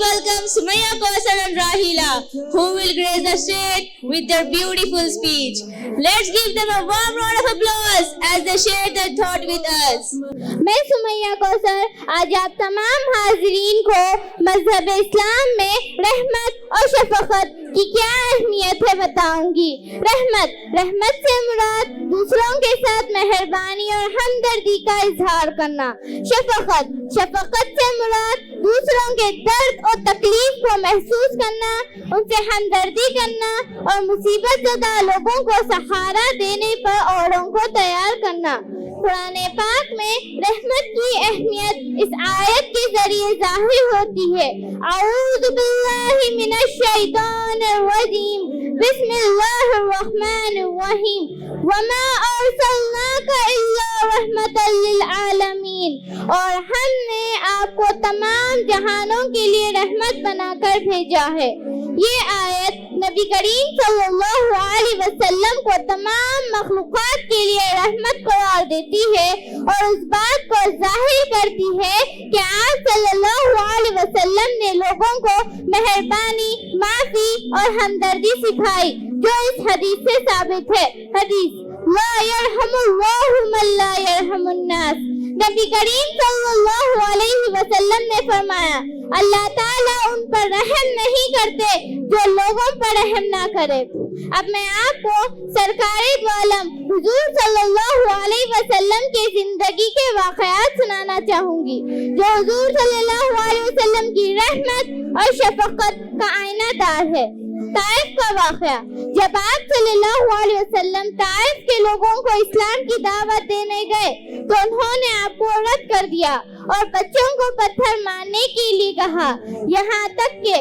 welcome Sumaya Kausar and Rahila, who will grace the stage with their beautiful speech. Let's give them a warm round of applause as they share their thought with us. میں سمیہ کوثر آج آپ تمام حاضرین کو مذہب اسلام میں رحمت اور شفقت کی کیا اہمیت ہے بتاؤں گی. رحمت سے مراد دوسروں کے ساتھ مہربانی اور ہمدردی کا اظہار کرنا. شفقت سے مراد دوسروں کے درد اور تکلیف کو محسوس کرنا, ان سے ہمدردی کرنا اور مصیبت زدہ لوگوں کو سہارا دینے پر اوروں کو تیار کرنا. قرآن پاک میں رحمت کی اہمیت اس آیت کے ذریعے ظاہر ہوتی ہے. اعوذ باللہ من الشیطان الرجیم, بسم اللہ الرحمن الرحیم, وما ارسلناک الا رحمتا للعالمین, اور ہم نے آپ کو تمام جہانوں کے لیے رحمت بنا کر بھیجا ہے. یہ آیت نبی کریم صلی اللہ علیہ وسلم کو تمام مخلوقات کے لیے رحمت قرار دیتی ہے اور اس بات کو ظاہر کرتی ہے کہ آپ صلی اللہ علیہ وسلم نے لوگوں کو مہربانی, معافی اور ہمدردی سکھائی, جو اس حدیث سے ثابت ہے. حدیث لا یرحم اللہ من لا یرحم الناس. نبی کریم صلی اللہ علیہ وسلم نے فرمایا, اللہ تعالیٰ ان پر رحم نہیں کرتے جو لوگوں پر رحم نہ کرے. اب میں آپ کو سرکار دو عالم حضور صلی اللہ علیہ وسلم کی زندگی کے واقعات سنانا چاہوں گی, جو حضور صلی اللہ علیہ وسلم کی رحمت اور شفقت کا آئینہ دار ہے. طائف کا واقعہ, جب آپ صلی اللہ علیہ وسلم طائف کے لوگوں کو اسلام کی دعوت دینے گئے تو انہوں نے آپ کو رد کر دیا اور بچوں کو پتھر مارنے کے لیے کہا, یہاں تک کہ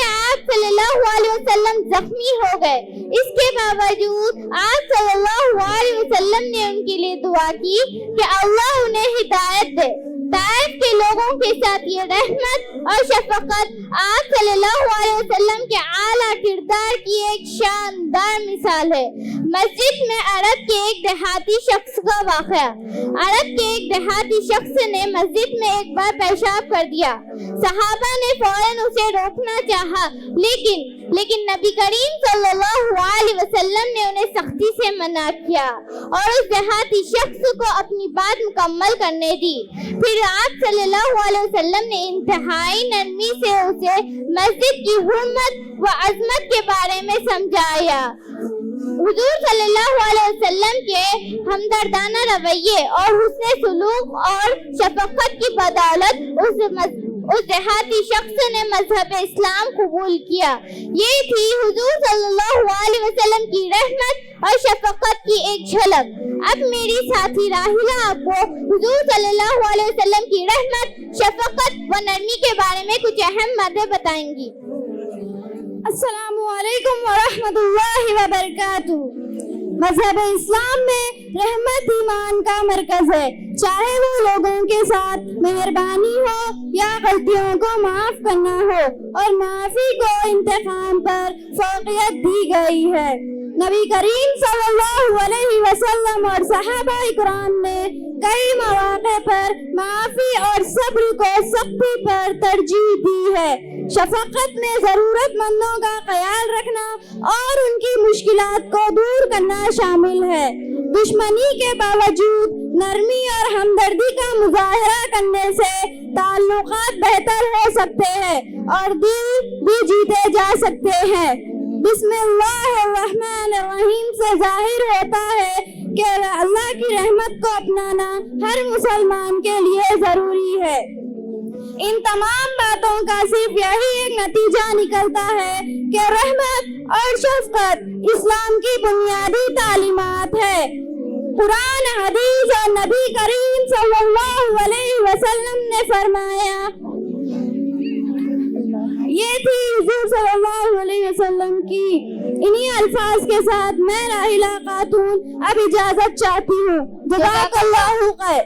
آپ صلی اللہ علیہ وسلم زخمی ہو گئے. اس کے باوجود آپ صلی اللہ علیہ وسلم نے ان کے لیے دعا کی کہ اللہ انہیں ہدایت دے. طائف کے لوگوں کے ساتھ یہ رحمت اور شفقت آپ صلی اللہ علیہ وسلم کے اعلیٰ کردار کی ایک شاندار مثال ہے. مسجد میں عرب کے ایک دیہاتی شخص کا واقعہ. عرب کے ایک دیہاتی شخص نے مسجد میں ایک بار پیشاب کر دیا. صحابہ نے فوراً اسے روکنا چاہا, لیکن نبی کریم صلی اللہ علیہ وسلم نے انہیں سختی سے منع کیا اور اس دیہاتی شخص کو اپنی بات مکمل کرنے دی. پھر آپ صلی اللہ علیہ وسلم نے انتہائی نرمی سے اسے مسجد کی حرمت و عظمت کے بارے میں سمجھایا. حضور صلی اللہ علیہ وسلم کے ہمدردانہ رویے اور حسن سلوک اور شفقت کی بدولت اس دیہاتی شخص نے مذہب اسلام قبول کیا. یہ تھی حضور صلی اللہ علیہ وسلم کی رحمت اور شفقت کی ایک جھلک. اب میری ساتھی راہیلہ آپ کو حضور صلی اللہ علیہ وسلم کی رحمت, شفقت و نرمی کے بارے میں کچھ اہم باتیں بتائیں گی. السلام علیکم ورحمۃ اللہ وبرکاتہ. مذہب اسلام میں رحمت ایمان کا مرکز ہے. چاہے وہ لوگوں کے ساتھ مہربانی ہو یا غلطیوں کو معاف کرنا ہو, اور معافی کو انتقام پر فوقیت دی گئی ہے. نبی کریم صلی اللہ علیہ وسلم اور صحابہ کرام نے کئی مواقع پر معافی اور صبر کو سختی پر ترجیح دی ہے. شفقت میں ضرورت مندوں کا خیال رکھنا اور ان کی مشکلات کو دور کرنا شامل ہے. دشمنی کے باوجود نرمی اور ہمدردی کا مظاہرہ کرنے سے تعلقات بہتر ہو سکتے ہیں اور دل بھی جیتے جا سکتے ہیں. بسم اللہ الرحمن الرحیم سے ظاہر ہوتا ہے کہ اللہ کی رحمت کو اپنانا ہر مسلمان کے لیے ضروری ہے. ان تمام باتوں کا صرف یہی ایک نتیجہ نکلتا ہے کہ رحمت اور شفقت اسلام کی بنیادی تعلیمات ہے. قرآن, حدیث اور نبی کریم صلی اللہ علیہ وسلم نے فرمایا. یہ تھی حضور صلی اللہ علیہ وسلم کی. انہی الفاظ کے ساتھ میں راہیلہ خاتون اب اجازت چاہتی ہوں. جزاک اللہ خیر.